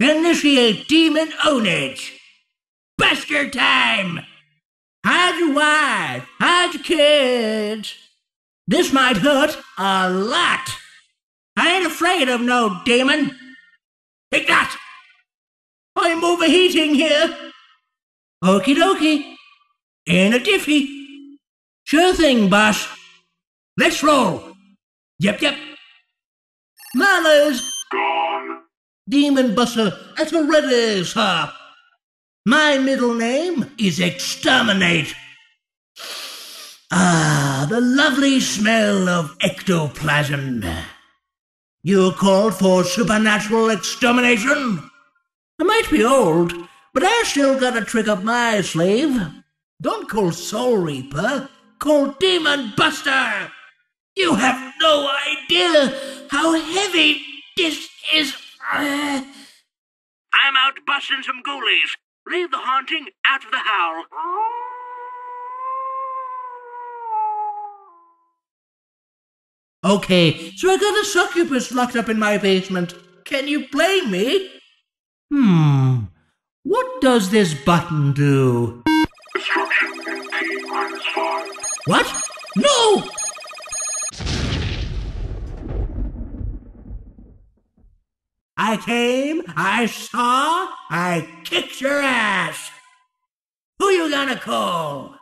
Initiate demon ownage. Buster time! Hide your wife, hide your kids. This might hurt a lot. I ain't afraid of no demon. Take that! I'm overheating here. Okie dokie. In a jiffy. Sure thing, boss. Let's roll. Yep. Manners. Gone. Demonbuster at the ready, sir. My middle name is Exterminate. Ah, the lovely smell of ectoplasm. You called for supernatural extermination? I might be old, but I still got a trick up my sleeve. Don't call Soul Reaper, call Demonbuster. You have no idea how heavy this is. I'm out busting some ghoulies. Leave the haunting out of the howl. Okay, so I got a succubus locked up in my basement. Can you blame me? What does this button do? Destruction in T-5. What? No! I came, I saw, I kicked your ass. Who you gonna call?